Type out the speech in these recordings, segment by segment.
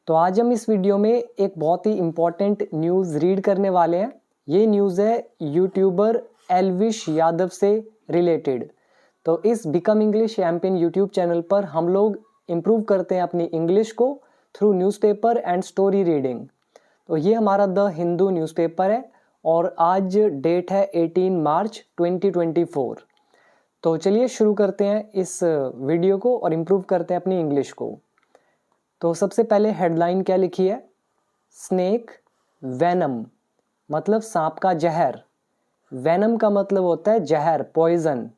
तो आज हम इस वीडियो में एक बहुत ही इम्पॉर्टेंट न्यूज़ रीड करने वाले हैं। ये न्यूज़ है यूट्यूबर एल्विश यादव से रिलेटेड। तो इस become English champion YouTube channel पर हम लोग इम्प्रूव करते हैं अपनी इंग्लिश को through newspaper and story reading. तो ये हमारा द हिंदू न्यूज़पेपर है और आज डेट है 18 मार्च 2024। तो चलिए शुरू करते हैं इस वीडियो को और इम्प्रूव करते हैं अपनी इंग्लिश को। तो सबसे पहले हेडलाइन क्या लिखी है? स्नेक वेनम मतलब सांप का जहर। वेनम का मतलब होता है जहर, पॉइजन।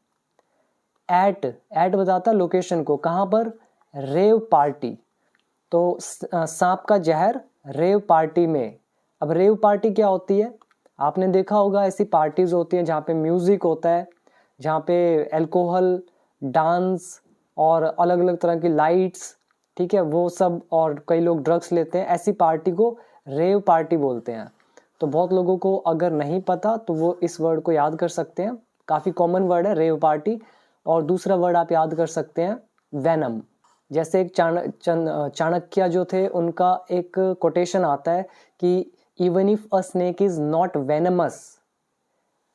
एट बताता है लोकेशन को, कहाँ पर? Rave party. तो सांप का जहर रेव पार्टी में। अब रेव पार्टी क्या होती है? आपने देखा होगा ऐसी पार्टीज होती हैं जहाँ पे म्यूजिक होता है, जहाँ पे अल्कोहल, डांस और अलग अलग तरह की लाइट्स, ठीक है, वो सब, और कई लोग ड्रग्स लेते हैं। ऐसी पार्टी को रेव पार्टी बोलते हैं। तो बहुत लोगों को अगर नहीं पता तो वो इस वर्ड को याद कर सकते हैं, काफ़ी कॉमन वर्ड है रेव पार्टी। और दूसरा वर्ड आप याद कर सकते हैं वेनम। जैसे एक चाणक्य जो थे उनका एक कोटेशन आता है कि even if a snake is not venomous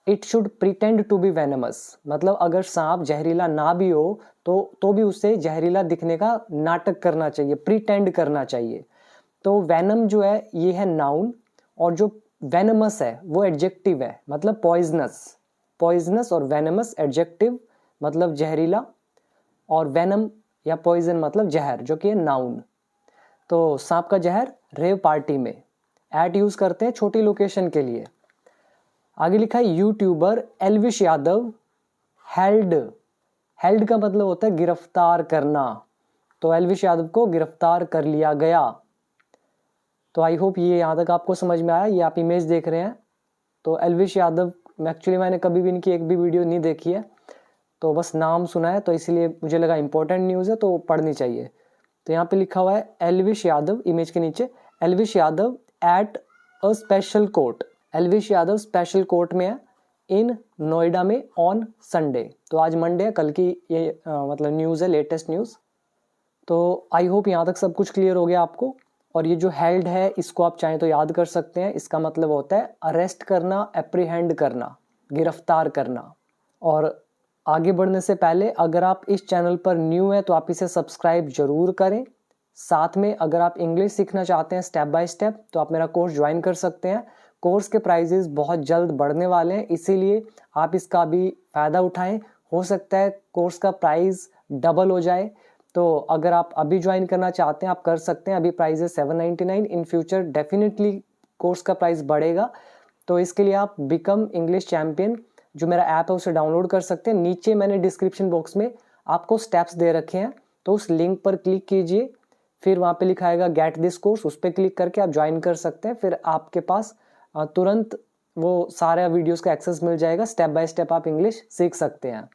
it should pretend to be venomous. मतलब अगर सांप जहरीला ना भी हो तो भी उसे जहरीला दिखने का नाटक करना चाहिए, प्रिटेंड करना चाहिए। तो वेनम जो है ये है नाउन, और जो वेनमस है वो एडजेक्टिव है, मतलब पॉइजनस और वेनमस एडजेक्टिव मतलब जहरीला, और वेनम या पॉइजन मतलब जहर, जो कि है नाउन। तो सांप का जहर रेव पार्टी में। एट यूज करते हैं छोटी लोकेशन के लिए। आगे लिखा है यूट्यूबर एल्विश यादव हेल्ड का मतलब होता है गिरफ्तार करना। तो एल्विश यादव को गिरफ्तार कर लिया गया। तो आई होप ये यहाँ तक आपको समझ में आया। ये आप इमेज देख रहे हैं। तो एल्विश यादव एक्चुअली मैंने कभी भी इनकी एक भी वीडियो नहीं देखी है, तो बस नाम सुना है, तो इसलिए मुझे लगा इंपॉर्टेंट न्यूज़ है तो पढ़नी चाहिए। तो यहाँ पे लिखा हुआ है एल्विश यादव, इमेज के नीचे Elvish Yadav at a special court. Elvish Yadav special court में है इन नोएडा में ऑन संडे। तो आज मंडे है, कल की ये मतलब न्यूज़ है, लेटेस्ट न्यूज़। तो आई होप यहाँ तक सब कुछ क्लियर हो गया आपको। और ये जो हेल्ड है इसको आप चाहें तो याद कर सकते हैं। इसका मतलब होता है अरेस्ट करना, एप्रीहेंड करना, गिरफ्तार करना। और आगे बढ़ने से पहले अगर आप इस चैनल पर न्यू हैं तो आप इसे सब्सक्राइब जरूर करें। साथ में अगर आप इंग्लिश सीखना चाहते हैं स्टेप बाय स्टेप तो आप मेरा कोर्स ज्वाइन कर सकते हैं। कोर्स के प्राइजेस बहुत जल्द बढ़ने वाले हैं, इसीलिए आप इसका भी फ़ायदा उठाएं। हो सकता है कोर्स का प्राइस डबल हो जाए। तो अगर आप अभी ज्वाइन करना चाहते हैं आप कर सकते हैं। अभी प्राइस है 799। इन फ्यूचर डेफिनेटली कोर्स का प्राइस बढ़ेगा। तो इसके लिए आप बिकम इंग्लिश चैंपियन जो मेरा ऐप है उसे डाउनलोड कर सकते हैं। नीचे मैंने डिस्क्रिप्शन बॉक्स में आपको स्टेप्स दे रखे हैं, तो उस लिंक पर क्लिक कीजिए। फिर वहाँ पे लिखा आएगा गेट दिस कोर्स, उस पर क्लिक करके आप ज्वाइन कर सकते हैं। फिर आपके पास तुरंत वो सारे वीडियोस का एक्सेस मिल जाएगा। स्टेप बाय स्टेप आप इंग्लिश सीख सकते हैं।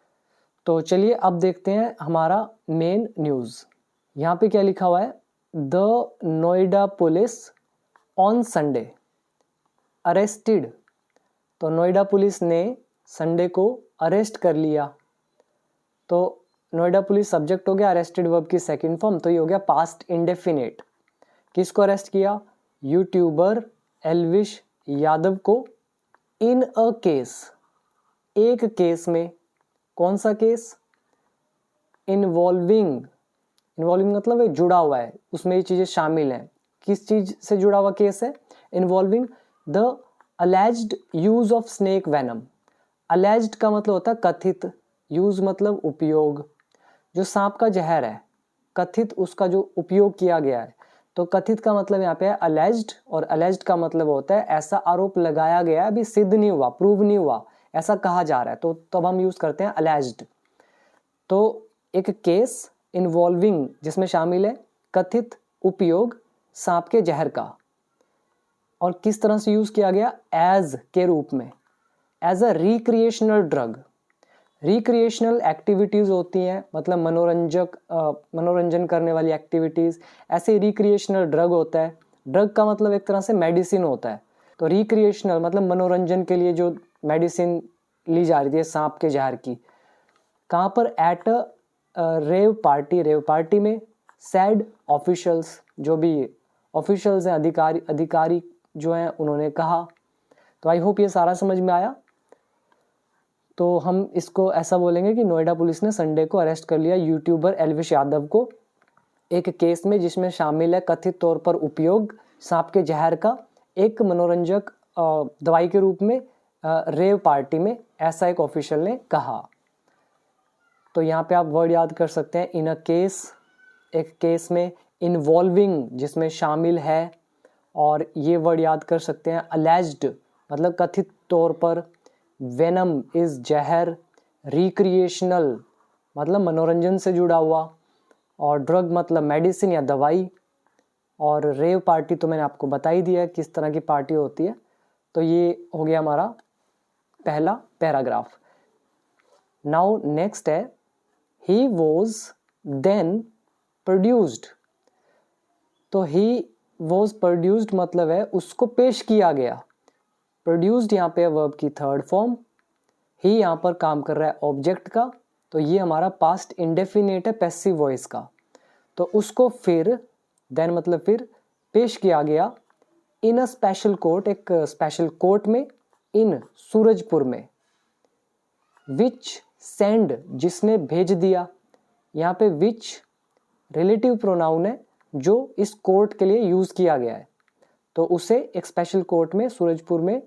तो चलिए अब देखते हैं हमारा मेन न्यूज़। यहाँ पे क्या लिखा हुआ है? The Noida police on Sunday arrested. तो नोएडा पुलिस ने संडे को अरेस्ट कर लिया। तो नोएडा पुलिस सब्जेक्ट हो गया, अरेस्टेड वर्ब की सेकंड फॉर्म, तो ये हो गया पास्ट इंडेफिनिट। किसको अरेस्ट किया? यूट्यूबर एल्विश यादव को इन अ केस, एक केस में। कौन सा केस? इन्वॉल्विंग मतलब है जुड़ा हुआ है, उसमें ये चीजें शामिल हैं। किस चीज से जुड़ा हुआ केस है? Involving the alleged use of snake venom. Alleged का मतलब होता है कथित, यूज मतलब उपयोग। जो सांप का जहर है, कथित उसका जो उपयोग किया गया है। तो कथित का मतलब यहाँ पे है अलेज्ड, और अलेज्ड का मतलब होता है ऐसा आरोप लगाया गया है, अभी सिद्ध नहीं हुआ, प्रूव नहीं हुआ, ऐसा कहा जा रहा है, तो तब हम यूज करते हैं अलेज्ड। तो एक केस इन्वॉल्विंग जिसमें शामिल है कथित उपयोग सांप के जहर का। और किस तरह से यूज किया गया? एज के रूप में, as a recreational drug. Recreational activities होती हैं, मतलब मनोरंजन करने वाली एक्टिविटीज, ऐसे रिक्रिएशनल ड्रग होता है। ड्रग का मतलब एक तरह से मेडिसिन होता है। तो रिक्रिएशनल मतलब मनोरंजन के लिए जो मेडिसिन ली जा रही थी सांप के जहर की। कहाँ पर? एट रेव पार्टी में। सैड ऑफिशियल्स, जो भी ऑफिशियल्स हैं, अधिकारी जो हैं उन्होंने कहा। तो आई होप ये सारा समझ में आया। तो हम इसको ऐसा बोलेंगे कि नोएडा पुलिस ने संडे को अरेस्ट कर लिया यूट्यूबर एल्विश यादव को एक केस में जिसमें शामिल है कथित तौर पर उपयोग सांप के जहर का एक मनोरंजक दवाई के रूप में रेव पार्टी में, ऐसा एक ऑफिशियल ने कहा। तो यहाँ पे आप वर्ड याद कर सकते हैं, इन अ केस, एक केस में, इन्वॉल्विंग जिसमें शामिल है, और ये वर्ड याद कर सकते हैं अलेज्ड मतलब कथित तौर पर, वेनम इज जहर, रिक्रिएशनल मतलब मनोरंजन से जुड़ा हुआ, और ड्रग मतलब मेडिसिन या दवाई, और रेव पार्टी तो मैंने आपको बता ही दिया है किस तरह की पार्टी होती है। तो ये हो गया हमारा पहला पैराग्राफ। नाउ नेक्स्ट है ही वॉज देन प्रोड्यूस्ड। तो ही वॉज प्रोड्यूस्ड मतलब है उसको पेश किया गया। प्रोड्यूस्ड यहाँ पे वर्ब की थर्ड फॉर्म, ही यहाँ पर काम कर रहा है ऑब्जेक्ट का, तो ये हमारा पास्ट इंडेफिनिट है पैसिव वॉइस का। तो उसको फिर, देन मतलब फिर, पेश किया गया इन अ स्पेशल कोर्ट, एक स्पेशल कोर्ट में, इन सूरजपुर में, विच सेंड जिसने भेज दिया। यहाँ पे विच रिलेटिव प्रोनाउन है जो इस कोर्ट के लिए यूज किया गया है, तो उसे एक स्पेशल कोर्ट में सूरजपुर में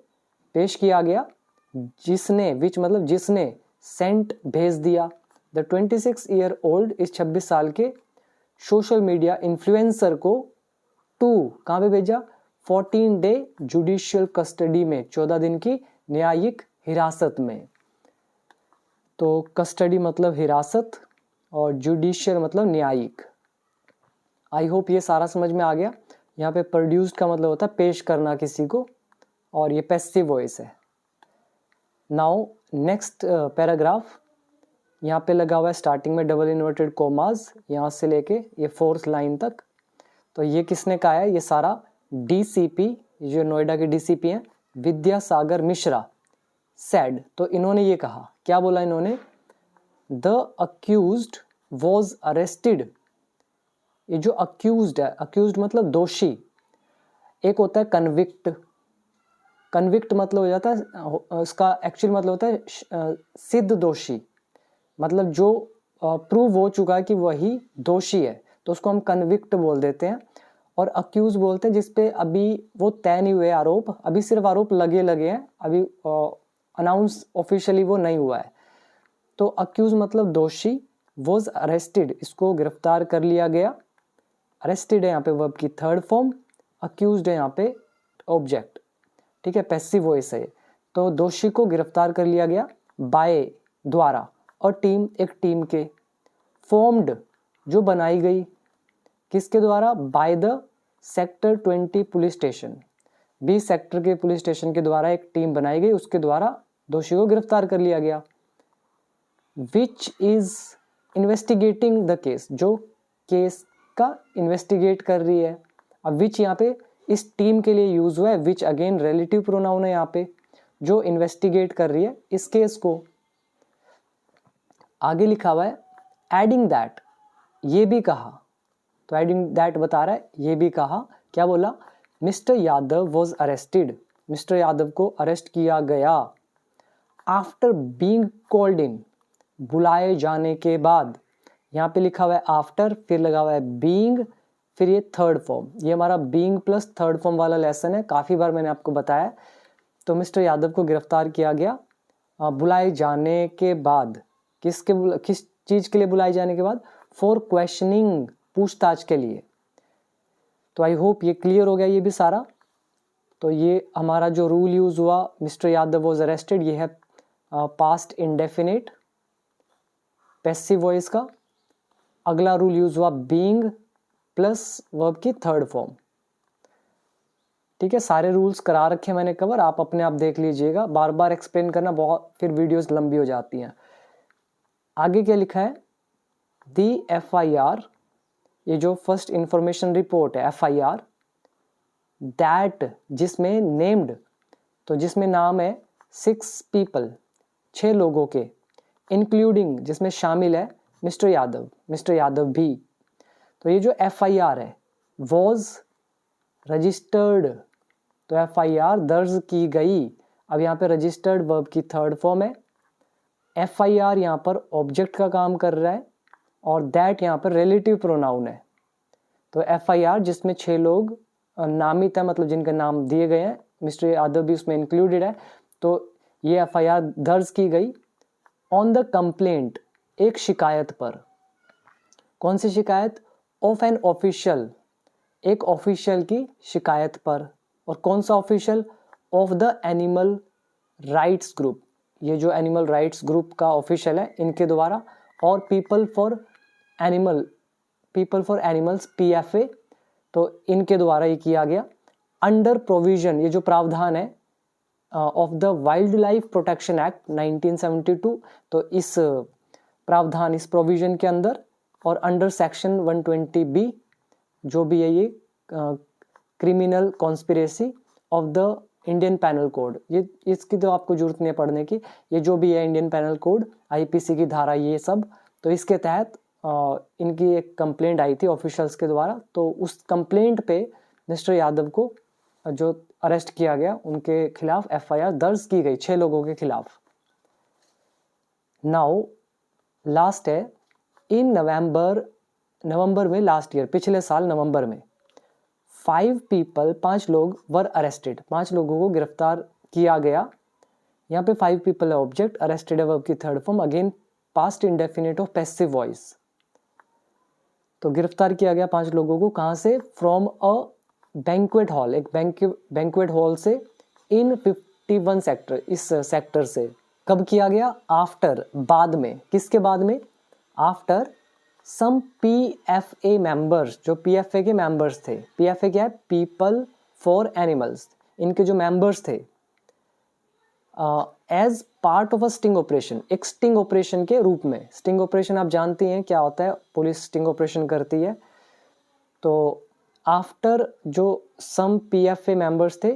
पेश किया गया। जिसने, विच मतलब जिसने, सेंट भेज दिया, द 26 ईयर ओल्ड, इस 26 साल के सोशल मीडिया इन्फ्लुएंसर को, टू कहाँ पे भेजा, 14 डे जुडिशियल कस्टडी में, 14 दिन की न्यायिक हिरासत में। तो कस्टडी मतलब हिरासत और जुडिशियल मतलब न्यायिक। आई होप ये सारा समझ में आ गया। यहाँ पे प्रोड्यूस्ड का मतलब होता है पेश करना किसी को, और ये पैसिव वॉइस है। नाउ नेक्स्ट पैराग्राफ, यहाँ पे लगा हुआ है स्टार्टिंग में डबल इन्वर्टेड कोमास, यहाँ से लेके ये 4th लाइन तक। तो ये किसने कहा है, ये सारा डीसीपी, जो नोएडा के डीसीपी हैं, विद्यासागर मिश्रा सेड। तो इन्होंने ये कहा, क्या बोला इन्होंने, द अक्यूज्ड वॉज अरेस्टेड। ये जो अक्यूज्ड है, अक्यूज्ड मतलब दोषी, एक होता है कन्विक्ट, कन्विक्ट मतलब हो जाता है, इसका एक्चुअल मतलब होता है सिद्ध दोषी, मतलब जो प्रूव हो चुका है कि वही दोषी है, तो उसको हम कन्विक्ट बोल देते हैं। और अक्यूज बोलते हैं जिसपे अभी वो तय नहीं हुए आरोप, अभी सिर्फ आरोप लगे हैं, अभी अनाउंस ऑफिशियली वो नहीं हुआ है। तो अक्यूज मतलब दोषी, वॉज अरेस्टेड इसको गिरफ्तार कर लिया गया। अरेस्टेड है यहाँ पे वर्ब की थर्ड फॉर्म, अक्यूज्ड है यहाँ पे ऑब्जेक्ट, ठीक है, पैसिव वॉइस है। तो दोषी को गिरफ्तार कर लिया गया, बाय द्वारा, और टीम एक टीम के, फॉर्म्ड जो बनाई गई, किसके द्वारा, by the sector 20 police station, 20 sector के पुलिस स्टेशन के द्वारा एक टीम बनाई गई, उसके द्वारा दोषी को गिरफ्तार कर लिया गया। Which is investigating the case, जो केस का इन्वेस्टिगेट कर रही है। अब विच यहाँ पे इस टीम के लिए यूज हुआ है, विच अगेन रिलेटिव प्रोनाउन है यहाँ पे, जो इन्वेस्टिगेट कर रही है इस केस को। आगे लिखा हुआ है एडिंग दैट, ये भी कहा, तो एडिंग दैट बता रहा है ये भी कहा, क्या बोला, mister Yadav was arrested, mister Yadav को अरेस्ट किया गया, आफ्टर बीइंग कॉल्ड इन, बुलाए जाने के बाद। यहाँ पे लिखा हुआ है आफ्टर, फिर लगा हुआ है बीइंग, फिर ये थर्ड फॉर्म, ये हमारा बीइंग प्लस थर्ड फॉर्म वाला लेसन है, काफ़ी बार मैंने आपको बताया। तो मिस्टर यादव को गिरफ्तार किया गया बुलाए जाने के बाद, किस चीज़ के लिए बुलाए जाने के बाद, फॉर क्वेश्चनिंग, पूछताछ के लिए। तो आई होप ये क्लियर हो गया ये भी सारा। तो ये हमारा जो रूल यूज हुआ, मिस्टर यादव वॉज अरेस्टेड, ये है पास्ट इंडेफिनिट पैसिव वॉइस का। अगला रूल यूज हुआ बीइंग प्लस वर्ब की थर्ड फॉर्म। ठीक है, सारे रूल्स करा रखे मैंने कवर, आप अपने आप देख लीजिएगा, बार बार एक्सप्लेन करना बहुत, फिर वीडियोस लंबी हो जाती हैं। आगे क्या लिखा है, दी FIR, ये जो फर्स्ट इंफॉर्मेशन रिपोर्ट है FIR, दैट जिसमें नेम्ड, तो जिसमें नाम है 6 पीपल, 6 लोगों के, इंक्लूडिंग जिसमें शामिल है मिस्टर यादव भी। तो ये जो FIR है, वॉज रजिस्टर्ड, तो FIR दर्ज की गई। अब यहाँ पे रजिस्टर्ड वर्ब की थर्ड फॉर्म है। FIR यहाँ पर ऑब्जेक्ट का काम कर रहा है और दैट यहाँ पर रिलेटिव प्रोनाउन है। तो FIR जिसमें 6 लोग नामित है, मतलब जिनके नाम दिए गए हैं, मिस्टर यादव भी उसमें इंक्लूडेड है। तो ये FIR दर्ज की गई ऑन द कंप्लेंट, एक शिकायत पर। कौन सी शिकायत? ऑफ एन ऑफिशियल, एक ऑफिशियल की शिकायत पर। और कौन सा official? Of the animal rights group, ये जो एनिमल राइट्स ग्रुप का ऑफिशियल है इनके द्वारा। और पीपल फॉर एनिमल्स PFA, तो इनके द्वारा ये किया गया। अंडर प्रोविजन, ये जो प्रावधान है of the wild life protection act 1972, तो इस प्रावधान, इस प्रोविजन के अंदर और अंडर सेक्शन 120B जो भी है, ये criminal conspiracy of the Indian panel code, ये इसकी तो आपको जरूरत नहीं है पढ़ने की, ये जो भी है इंडियन पैनल कोड, IPC की धारा, ये सब। तो इसके तहत इनकी एक कंप्लेंट आई थी ऑफिशियल्स के द्वारा। तो उस कंप्लेंट पे मिस्टर यादव को जो अरेस्ट किया गया, उनके खिलाफ FIR दर्ज की गई 6 लोगों के खिलाफ। नाउ लास्ट है, इन नवंबर में, लास्ट ईयर, पिछले साल नवंबर में 5 लोग वर अरेस्टेड, 5 लोगों को गिरफ्तार किया गया। यहाँ पे 5 पीपल है ऑब्जेक्ट, अरेस्टेड है वर्ब की third form, again past indefinite of passive voice. तो गिरफ्तार किया गया 5 लोगों को, कहाँ से? फ्रॉम अ बैंक्वेट हॉल, एक बैंक्वेट हॉल से, इन 51 सेक्टर, इस सेक्टर से। कब किया गया? आफ्टर, बाद में। किसके बाद में? आफ्टर सम PFA मेंबर्स, जो PFA के मेंबर्स थे। PFA क्या है? पीपल फॉर एनिमल्स, इनके जो मेंबर्स थे, as part of a sting operation, एक स्टिंग ऑपरेशन के रूप में। स्टिंग ऑपरेशन आप जानती हैं क्या होता है, पुलिस स्टिंग ऑपरेशन करती है। तो आफ्टर जो सम PFA मेंबर्स थे,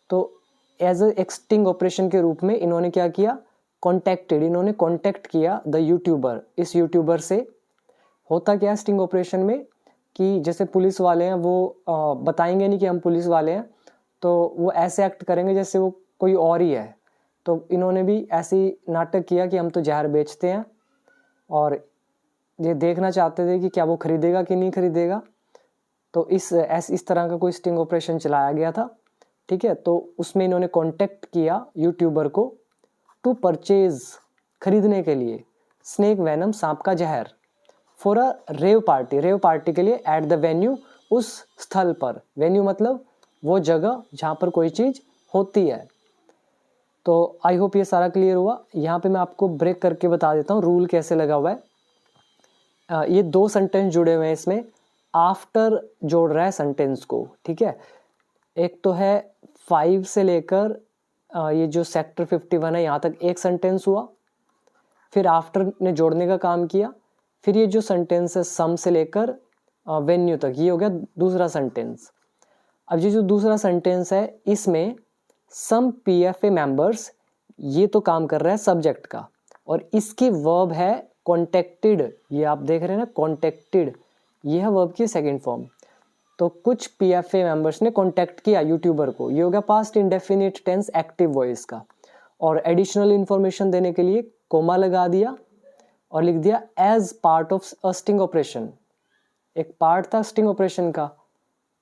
तो एज एक स्टिंग ऑपरेशन के रूप में इन्होंने क्या किया? इन्होंने कॉन्टेक्ट किया द यूट्यूबर, इस यूट्यूबर से। होता क्या है स्टिंग ऑपरेशन में कि जैसे पुलिस वाले हैं वो बताएंगे नहीं कि हम पुलिस वाले हैं, तो वो ऐसे एक्ट करेंगे जैसे वो कोई और ही है। तो इन्होंने भी ऐसी नाटक किया कि हम तो जहर बेचते हैं, और ये देखना चाहते थे कि क्या वो खरीदेगा कि नहीं खरीदेगा। तो इस तरह का कोई स्टिंग ऑपरेशन चलाया गया था, ठीक है। तो उसमें इन्होंने कांटेक्ट किया यूट्यूबर को टू परचेज, खरीदने के लिए, स्नेक वेनम, सांप का जहर, फॉर अ रेव पार्टी के लिए, एट द वेन्यू, उस स्थल पर। वेन्यू मतलब वो जगह जहाँ पर कोई चीज़ होती है। तो आई होप ये सारा क्लियर हुआ। यहाँ पे मैं आपको ब्रेक करके बता देता हूँ रूल कैसे लगा हुआ है। ये 2 सेंटेंस जुड़े हुए हैं इसमें, आफ्टर जोड़ रहा है सेंटेंस को, ठीक है। एक तो है 5 से लेकर ये जो सेक्टर 51 है यहाँ तक एक सेंटेंस हुआ, फिर आफ्टर ने जोड़ने का काम किया, फिर ये जो सेंटेंस है सम से लेकर वेन्यू तक, ये हो गया दूसरा सेंटेंस। अब ये जो दूसरा सेंटेंस है इसमें सम PFA मेंबर्स, ये तो काम कर रहा है सब्जेक्ट का, और इसकी वर्ब है कॉन्टेक्टेड, ये आप देख रहे हैं ना कॉन्टेक्टेड, ये है वर्ब की सेकंड फॉर्म। तो कुछ PFA मेंबर्स ने कॉन्टेक्ट किया यूट्यूबर को, ये हो गया past indefinite tense active voice का। और एडिशनल इंफॉर्मेशन देने के लिए कोमा लगा दिया और लिख दिया as part of a sting operation, एक पार्ट था स्टिंग ऑपरेशन का,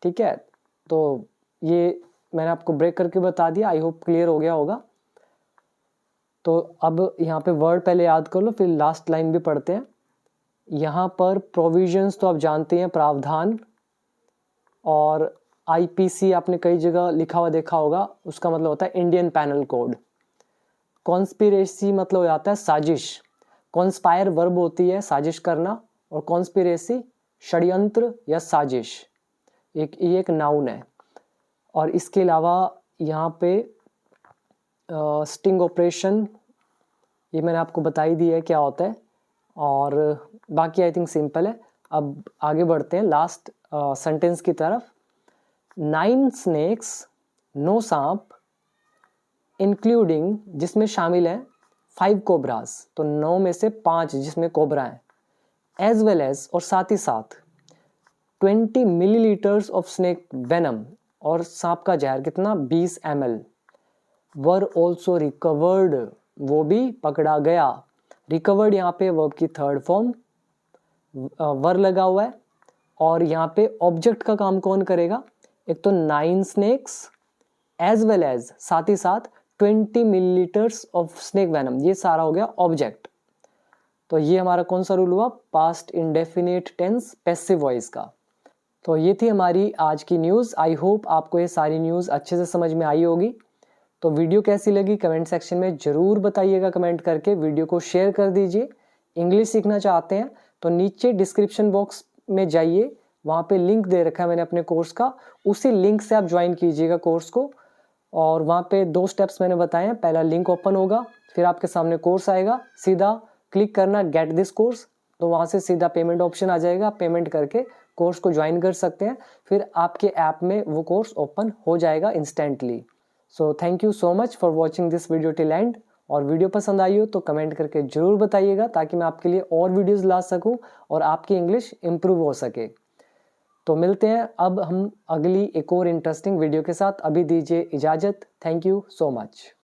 ठीक है। तो ये मैंने आपको ब्रेक करके बता दिया, आई होप क्लियर हो गया होगा। तो अब यहाँ पे वर्ड पहले याद कर लो, फिर लास्ट लाइन भी पढ़ते हैं। यहाँ पर प्रोविजंस तो आप जानते हैं, प्रावधान, और IPC आपने कई जगह लिखा हुआ देखा होगा, उसका मतलब होता है इंडियन पैनल कोड। कॉन्स्पिरेसी मतलब हो जाता है साजिश, कॉन्स्पायर वर्ब होती है साजिश करना, और कॉन्स्पिरेसी षड्यंत्र या साजिश, ये एक नाउन है। और इसके अलावा यहाँ पे स्टिंग ऑपरेशन, ये मैंने आपको बता ही दी है क्या होता है, और बाकी आई थिंक सिंपल है। अब आगे बढ़ते हैं लास्ट सेंटेंस की तरफ। 9 स्नेक्स, नो सांप, इंक्लूडिंग, जिसमें शामिल है 5 कोबरास, तो 9 में से 5 जिसमें कोबरा है, एज वेल एज, और साथ ही साथ, 20 मिलीलीटर्स ऑफ स्नेक वेनम, और सांप का जहर कितना 20 ml, वर ऑल्सो रिकवर्ड, वो भी पकड़ा गया। रिकवर्ड यहाँ पे वर्ब की थर्ड फॉर्म, वर लगा हुआ है, और यहाँ पे ऑब्जेक्ट का काम कौन करेगा, एक तो 9 स्नेक्स एज वेल एज साथ ही साथ 20 मिलीलीटर्स ऑफ स्नेक वेनम, ये सारा हो गया ऑब्जेक्ट। तो ये हमारा कौन सा रूल हुआ, past indefinite tense passive voice का। तो ये थी हमारी आज की न्यूज़। आई होप आपको ये सारी न्यूज़ अच्छे से समझ में आई होगी। तो वीडियो कैसी लगी कमेंट सेक्शन में ज़रूर बताइएगा, कमेंट करके वीडियो को शेयर कर दीजिए। इंग्लिश सीखना चाहते हैं तो नीचे डिस्क्रिप्शन बॉक्स में जाइए, वहाँ पे लिंक दे रखा है मैंने अपने कोर्स का, उसी लिंक से आप ज्वाइन कीजिएगा कोर्स को। और वहाँ पे 2 स्टेप्स मैंने बताए हैं, पहला लिंक ओपन होगा, फिर आपके सामने कोर्स आएगा, सीधा क्लिक करना गेट दिस कोर्स, तो वहाँ से सीधा पेमेंट ऑप्शन आ जाएगा, पेमेंट करके कोर्स को ज्वाइन कर सकते हैं, फिर आपके ऐप में वो कोर्स ओपन हो जाएगा instantly. So thank you so much for watching this video till and. और वीडियो पसंद आई हो तो कमेंट करके ज़रूर बताइएगा, ताकि मैं आपके लिए और वीडियोस ला सकूं और आपकी इंग्लिश इम्प्रूव हो सके। तो मिलते हैं अब हम अगली एक और इंटरेस्टिंग वीडियो के साथ। अभी दीजिए इजाज़त। Thank you so much.